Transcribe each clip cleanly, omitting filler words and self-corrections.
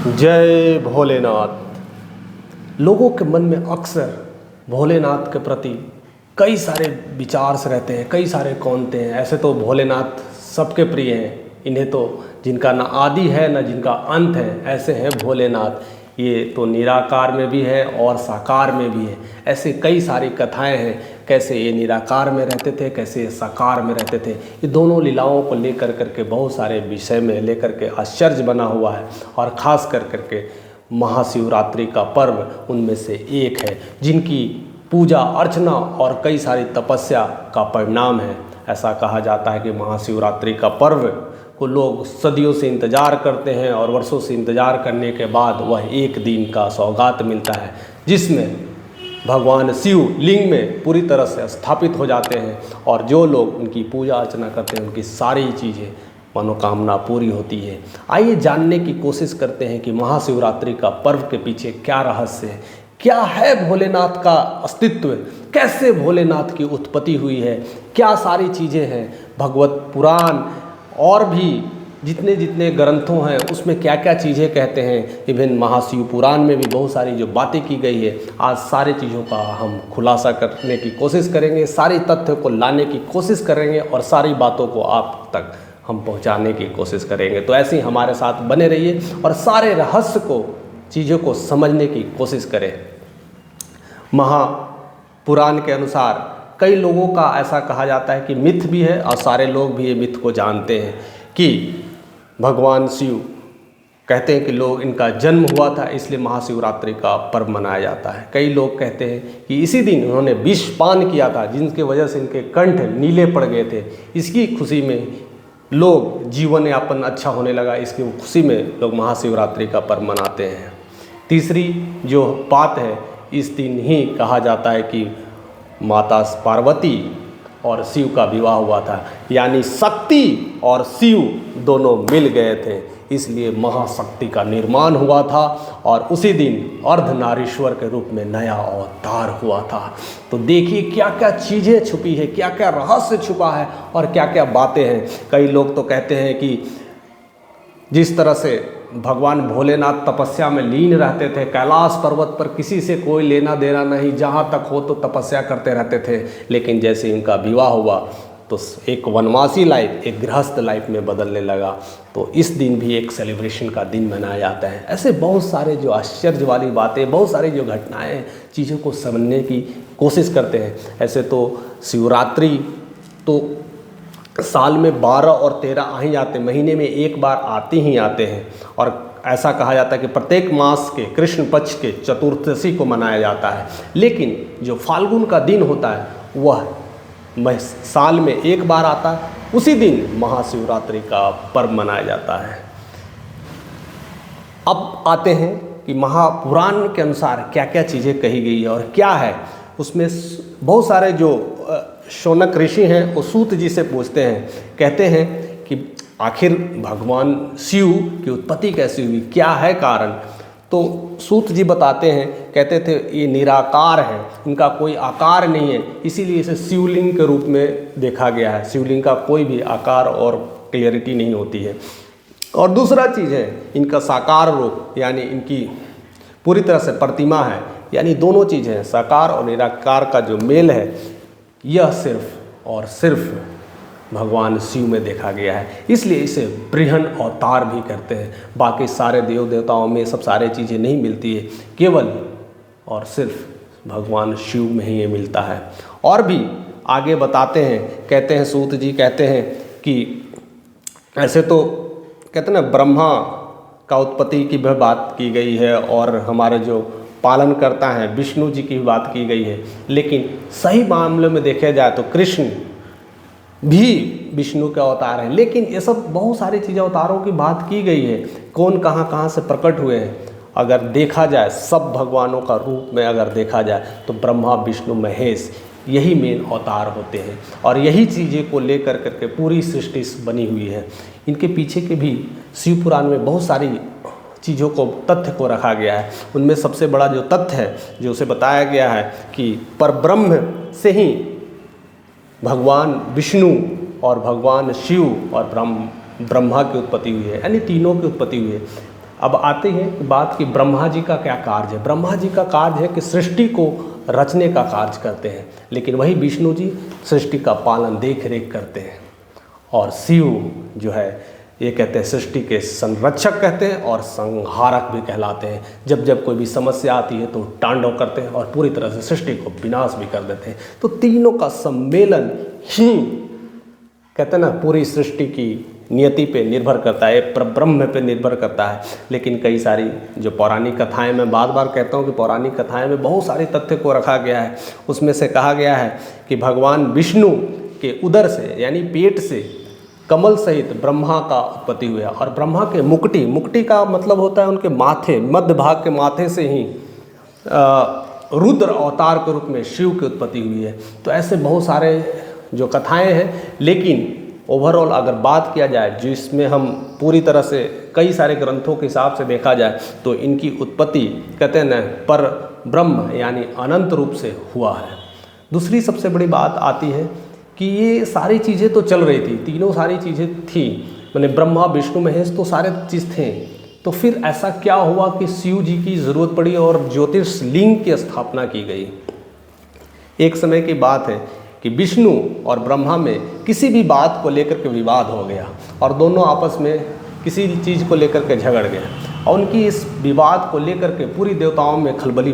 जय भोलेनाथ। लोगों के मन में अक्सर भोलेनाथ के प्रति कई सारे विचार से रहते हैं, कई सारे कौनते हैं। ऐसे तो भोलेनाथ सबके प्रिय हैं, इन्हें तो जिनका ना आदि है ना जिनका अंत है, ऐसे हैं भोलेनाथ। ये तो निराकार में भी है और साकार में भी है। ऐसे कई सारी कथाएं हैं, कैसे ये निराकार में रहते थे, कैसे ये साकार में रहते थे। ये दोनों लीलाओं को लेकर करके बहुत सारे विषय में लेकर के आश्चर्य बना हुआ है। और ख़ास कर करके महाशिवरात्रि का पर्व उनमें से एक है, जिनकी पूजा अर्चना और कई सारी तपस्या का परिणाम है। ऐसा कहा जाता है कि महाशिवरात्रि का पर्व को लोग सदियों से इंतज़ार करते हैं और वर्षों से इंतज़ार करने के बाद वह एक दिन का सौगात मिलता है, जिसमें भगवान शिव लिंग में पूरी तरह से स्थापित हो जाते हैं और जो लोग उनकी पूजा अर्चना करते हैं उनकी सारी चीज़ें मनोकामना पूरी होती है। आइए जानने की कोशिश करते हैं कि महाशिवरात्रि का पर्व के पीछे क्या रहस्य है, क्या है भोलेनाथ का अस्तित्व, कैसे भोलेनाथ की उत्पत्ति हुई है, क्या सारी चीज़ें हैं। भगवत पुराण और भी जितने जितने ग्रंथों हैं उसमें क्या क्या चीज़ें कहते हैं। इवन महाशिव पुराण में भी बहुत सारी जो बातें की गई है। आज सारी चीज़ों का हम खुलासा करने की कोशिश करेंगे, सारी तथ्य को लाने की कोशिश करेंगे और सारी बातों को आप तक हम पहुंचाने की कोशिश करेंगे। तो ऐसे ही हमारे साथ बने रहिए और सारे रहस्य को, चीज़ों को समझने की कोशिश करें। महापुराण के अनुसार कई लोगों का ऐसा कहा जाता है कि मिथ भी है और सारे लोग भी ये मिथ को जानते हैं कि भगवान शिव कहते हैं कि लोग इनका जन्म हुआ था, इसलिए महाशिवरात्रि का पर्व मनाया जाता है। कई लोग कहते हैं कि इसी दिन उन्होंने विष पान किया था, जिनकी वजह से इनके कंठ नीले पड़ गए थे। इसकी खुशी में लोग जीवन यापन अच्छा होने लगा, इसकी खुशी में लोग महाशिवरात्रि का पर्व मनाते हैं। तीसरी जो बात है, इस दिन ही कहा जाता है कि माता पार्वती और शिव का विवाह हुआ था, यानी शक्ति और शिव दोनों मिल गए थे, इसलिए महाशक्ति का निर्माण हुआ था। और उसी दिन अर्धनारीश्वर के रूप में नया अवतार हुआ था। तो देखिए क्या क्या चीज़ें छुपी है, क्या क्या रहस्य छुपा है और क्या क्या बातें हैं। कई लोग तो कहते हैं कि जिस तरह से भगवान भोलेनाथ तपस्या में लीन रहते थे, कैलाश पर्वत पर किसी से कोई लेना देना नहीं, जहाँ तक हो तो तपस्या करते रहते थे। लेकिन जैसे इनका विवाह हुआ तो एक वनवासी लाइफ एक गृहस्थ लाइफ में बदलने लगा। तो इस दिन भी एक सेलिब्रेशन का दिन मनाया जाता है। ऐसे बहुत सारे जो आश्चर्य वाली बातें, बहुत सारी जो घटनाएं, चीज़ों को समझने की कोशिश करते हैं। ऐसे तो शिवरात्रि तो साल में 12 और 13 आ ही जाते, महीने में एक बार आते ही आते हैं। और ऐसा कहा जाता है कि प्रत्येक मास के कृष्ण पक्ष के चतुर्दशी को मनाया जाता है। लेकिन जो फाल्गुन का दिन होता है वह साल में एक बार आता है, उसी दिन महाशिवरात्रि का पर्व मनाया जाता है। अब आते हैं कि महापुराण के अनुसार क्या क्या चीज़ें कही गई है और क्या है उसमें। बहुत सारे जो शौनक ऋषि हैं वो सूत जी से पूछते हैं, कहते हैं कि आखिर भगवान शिव की उत्पत्ति कैसे हुई, क्या है कारण। तो सूत जी बताते हैं, कहते थे ये निराकार है, इनका कोई आकार नहीं है, इसीलिए इसे शिवलिंग के रूप में देखा गया है। शिवलिंग का कोई भी आकार और क्लियरिटी नहीं होती है। और दूसरा चीज़ है इनका साकार रूप, यानी इनकी पूरी तरह से प्रतिमा है, यानी दोनों चीज़ें हैं, साकार और निराकार का जो मेल है यह सिर्फ और सिर्फ भगवान शिव में देखा गया है, इसलिए इसे बृहन अवतार भी कहते हैं। बाकी सारे देव देवताओं में सब सारे चीज़ें नहीं मिलती है, केवल और सिर्फ भगवान शिव में ही ये मिलता है। और भी आगे बताते हैं, कहते हैं सूत जी कहते हैं कि ऐसे तो कहते हैं ना ब्रह्मा का उत्पत्ति की भी बात की गई है और हमारे जो पालन करता है विष्णु जी की बात की गई है। लेकिन सही मामले में देखा जाए तो कृष्ण भी विष्णु के अवतार हैं। लेकिन ये सब बहुत सारी चीज़ें अवतारों की बात की गई है, कौन कहाँ कहाँ से प्रकट हुए हैं। अगर देखा जाए सब भगवानों का रूप में अगर देखा जाए तो ब्रह्मा विष्णु महेश यही मेन अवतार होते हैं और यही चीज़ें को लेकर करके पूरी सृष्टि बनी हुई है। इनके पीछे के भी शिव पुराण में बहुत सारी चीज़ों को, तथ्य को रखा गया है। उनमें सबसे बड़ा जो तथ्य है जो उसे बताया गया है कि परब्रह्म से ही भगवान विष्णु और भगवान शिव और ब्रह्मा की उत्पत्ति हुई है, यानी तीनों की उत्पत्ति हुई है। अब आते हैं बात कि ब्रह्मा जी का क्या कार्य है। ब्रह्मा जी का कार्य है कि सृष्टि को रचने का कार्य करते हैं, लेकिन वही विष्णु जी सृष्टि का पालन देख रेख करते हैं। और शिव जो है ये कहते हैं सृष्टि के संरक्षक कहते हैं और संहारक भी कहलाते हैं। जब जब कोई भी समस्या आती है तो तांडव करते हैं और पूरी तरह से सृष्टि को विनाश भी कर देते हैं। तो तीनों का सम्मेलन ही कहते हैं ना पूरी सृष्टि की नियति पे निर्भर करता है, ब्रह्म पे निर्भर करता है। लेकिन कई सारी जो पौराणिक कथाएं, मैं बार बार कहता हूँ कि पौराणिक कथाएं में बहुत सारे तथ्य को रखा गया है। उसमें से कहा गया है कि भगवान विष्णु के उदर से यानी पेट से कमल सहित ब्रह्मा का उत्पत्ति हुआ और ब्रह्मा के मुकुटी का मतलब होता है उनके माथे, मध्य भाग के माथे से ही रुद्र अवतार के रूप में शिव की उत्पत्ति हुई है। तो ऐसे बहुत सारे जो कथाएं हैं, लेकिन ओवरऑल अगर बात किया जाए जिसमें हम पूरी तरह से कई सारे ग्रंथों के हिसाब से देखा जाए तो इनकी उत्पत्ति कहते हैं न पर ब्रह्म यानी अनंत रूप से हुआ है। दूसरी सबसे बड़ी बात आती है कि ये सारी चीज़ें तो चल रही थी, तीनों सारी चीज़ें थी, मैंने ब्रह्मा विष्णु महेश तो सारे चीज़ थे। तो फिर ऐसा क्या हुआ कि शिव जी की ज़रूरत पड़ी और ज्योतिर्लिंग की स्थापना की गई। एक समय की बात है कि विष्णु और ब्रह्मा में किसी भी बात को लेकर के विवाद हो गया और दोनों आपस में किसी चीज़ को लेकर के झगड़ गए और उनकी इस विवाद को लेकर के पूरी देवताओं में खलबली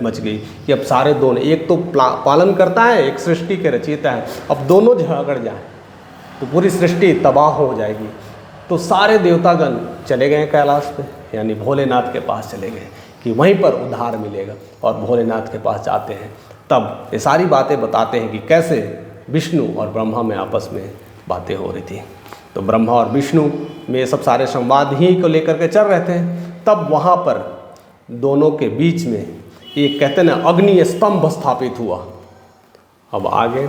मच गई कि अब सारे दोनों, एक तो पालन करता है, एक सृष्टि के रचयिता है, अब दोनों झगड़ जाए तो पूरी सृष्टि तबाह हो जाएगी। तो सारे देवतागण चले गए कैलाश पे, यानी भोलेनाथ के पास चले गए कि वहीं पर उद्धार मिलेगा और भोलेनाथ के पास जाते हैं। तब ये सारी बातें बताते हैं कि कैसे विष्णु और ब्रह्मा में आपस में बातें हो रही थी। तो ब्रह्मा और विष्णु में सब सारे संवाद ही को लेकर के चल रहे थे। तब वहाँ पर दोनों के बीच में एक कहते हैं ना अग्नि स्तंभ स्थापित हुआ। अब आगे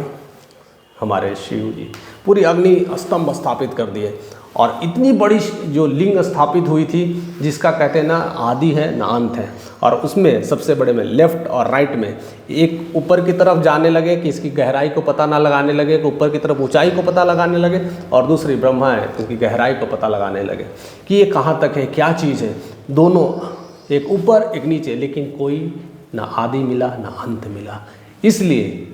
हमारे शिव जी पूरी अग्नि स्तंभ स्थापित कर दिए और इतनी बड़ी जो लिंग स्थापित हुई थी जिसका कहते हैं ना आदि है ना अंत है। और उसमें सबसे बड़े में लेफ्ट और राइट में एक ऊपर की तरफ जाने लगे कि इसकी गहराई को पता ना लगाने लगे, कि ऊपर की तरफ ऊंचाई को पता लगाने लगे, और दूसरी ब्रह्मा है तो उसकी गहराई को पता लगाने लगे कि ये कहाँ तक है, क्या चीज़ है। दोनों एक ऊपर एक नीचे, लेकिन कोई ना आदि मिला ना अंत मिला। इसलिए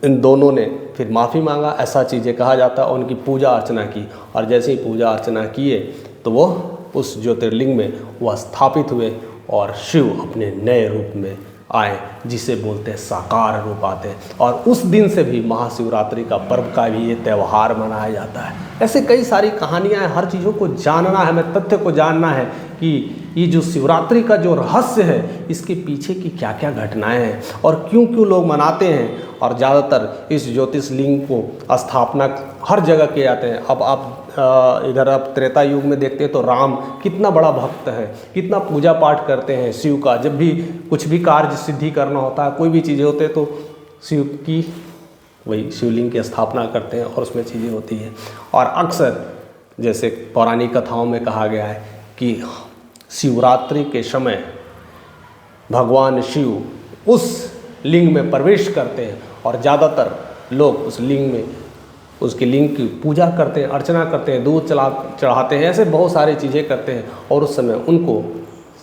इन दोनों ने फिर माफ़ी मांगा, ऐसा चीज़ें कहा जाता है, और उनकी पूजा अर्चना की। और जैसे ही पूजा अर्चना किए तो वो उस ज्योतिर्लिंग में वह स्थापित हुए और शिव अपने नए रूप में आए, जिसे बोलते हैं साकार रूप आते हैं। और उस दिन से भी महाशिवरात्रि का पर्व का भी ये त्यौहार मनाया जाता है। ऐसे कई सारी कहानियाँ हैं, हर चीज़ों को जानना है, हमें तथ्य को जानना है कि ये जो शिवरात्रि का जो रहस्य है इसके पीछे की क्या क्या घटनाएं हैं और क्यों क्यों लोग मनाते हैं। और ज़्यादातर इस ज्योतिर्लिंग को स्थापना हर जगह किए जाते हैं। अब आप इधर आप त्रेता युग में देखते हैं तो राम कितना बड़ा भक्त है, कितना पूजा पाठ करते हैं शिव का। जब भी कुछ भी कार्य सिद्धि करना होता है, कोई भी चीज़ें होते हैं तो शिव की वही शिवलिंग की स्थापना करते हैं और उसमें चीज़ें होती हैं। और अक्सर जैसे पौराणिक कथाओं में कहा गया है कि शिवरात्रि के समय भगवान शिव उस लिंग में प्रवेश करते हैं और ज़्यादातर लोग उस लिंग में उसकी लिंग की पूजा करते हैं, अर्चना करते हैं, दूध चढ़ाते हैं, ऐसे बहुत सारी चीज़ें करते हैं। और उस समय उनको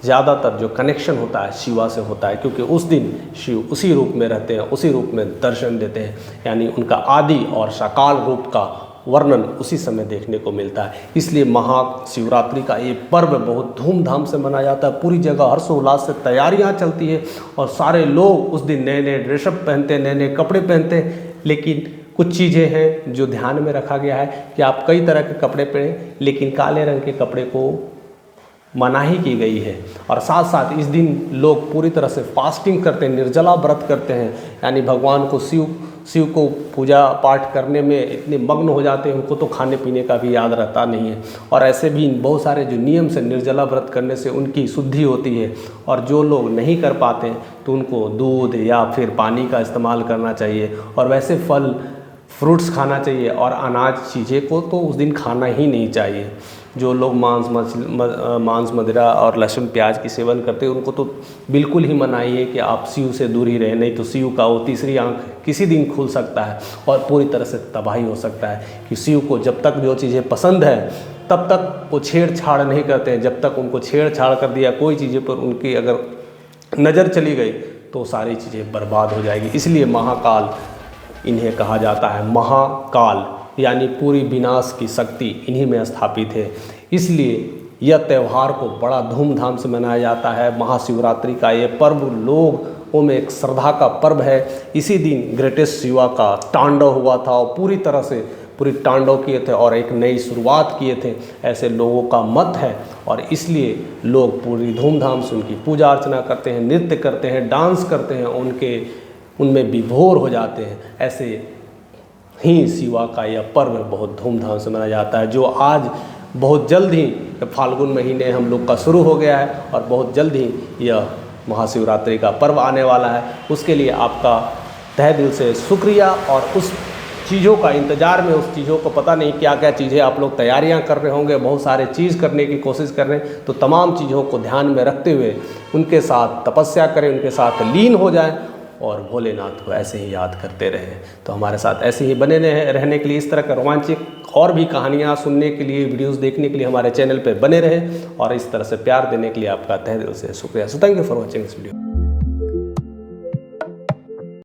ज़्यादातर जो कनेक्शन होता है शिवा से होता है, क्योंकि उस दिन शिव उसी रूप में रहते हैं, उसी रूप में दर्शन देते हैं, यानी उनका आदि और साकार रूप का वर्णन उसी समय देखने को मिलता है। इसलिए महाशिवरात्रि का ये पर्व बहुत धूमधाम से मनाया जाता है। पूरी जगह हर्षोल्लास से तैयारियां चलती है और सारे लोग उस दिन नए नए ड्रेसअप पहनते हैं, नए नए कपड़े पहनते हैं। लेकिन कुछ चीज़ें हैं जो ध्यान में रखा गया है कि आप कई तरह के कपड़े पहनें, लेकिन काले रंग के कपड़े को मनाही की गई है। और साथ साथ इस दिन लोग पूरी तरह से फास्टिंग करते हैं, निर्जला व्रत करते हैं, यानी भगवान को शिव को पूजा पाठ करने में इतने मग्न हो जाते हैं, उनको तो खाने पीने का भी याद रहता नहीं है। और ऐसे भी बहुत सारे जो नियम से निर्जला व्रत करने से उनकी शुद्धि होती है। और जो लोग नहीं कर पाते हैं तो उनको दूध या फिर पानी का इस्तेमाल करना चाहिए। और वैसे फल फ्रूट्स खाना चाहिए और अनाज चीज़ें को तो उस दिन खाना ही नहीं चाहिए। जो लोग मांस मदिरा और लहसुन प्याज की सेवन करते हैं उनको तो बिल्कुल ही मनाही है कि आप शिव से दूर ही रहें, नहीं तो शिव का वो तीसरी आंख किसी दिन खुल सकता है और पूरी तरह से तबाही हो सकता है। कि शिव को जब तक जो चीज़ें पसंद है तब तक वो छेड़छाड़ नहीं करते हैं। जब तक उनको छेड़छाड़ कर दिया, कोई चीज़ें पर उनकी अगर नज़र चली गई तो सारी चीज़ें बर्बाद हो जाएगी। इसलिए महाकाल इन्हें कहा जाता है। महाकाल यानी पूरी विनाश की शक्ति इन्हीं में स्थापित है। इसलिए यह त्यौहार को बड़ा धूमधाम से मनाया जाता है। महाशिवरात्रि का ये पर्व लोगों में एक श्रद्धा का पर्व है। इसी दिन ग्रेटेस्ट शिवा का तांडव हुआ था और पूरी तरह से पूरी तांडव किए थे और एक नई शुरुआत किए थे, ऐसे लोगों का मत है। और इसलिए लोग पूरी धूमधाम से उनकी पूजा अर्चना करते हैं, नृत्य करते हैं, डांस करते हैं, उनमें विभोर हो जाते हैं। ऐसे ही शिवा का यह पर्व बहुत धूमधाम से मनाया जाता है, जो आज बहुत जल्द ही फाल्गुन महीने हम लोग का शुरू हो गया है और बहुत जल्द ही यह महाशिवरात्रि का पर्व आने वाला है। उसके लिए आपका तहे दिल से शुक्रिया। और उस चीज़ों का इंतज़ार में, उस चीज़ों को पता नहीं क्या क्या चीज़ें आप लोग तैयारियां कर रहे होंगे, बहुत सारे चीज़ करने की कोशिश कर रहे हैं, तो तमाम चीज़ों को ध्यान में रखते हुए उनके साथ तपस्या करें, उनके साथ लीन हो जाएं और भोलेनाथ को ऐसे ही याद करते रहें। तो हमारे साथ ऐसे ही बने रहने के लिए, इस तरह का रोमांचक और भी कहानियाँ सुनने के लिए, वीडियोस देखने के लिए हमारे चैनल पे बने रहें और इस तरह से प्यार देने के लिए आपका तहे दिल से शुक्रिया। So thank you for watching this video.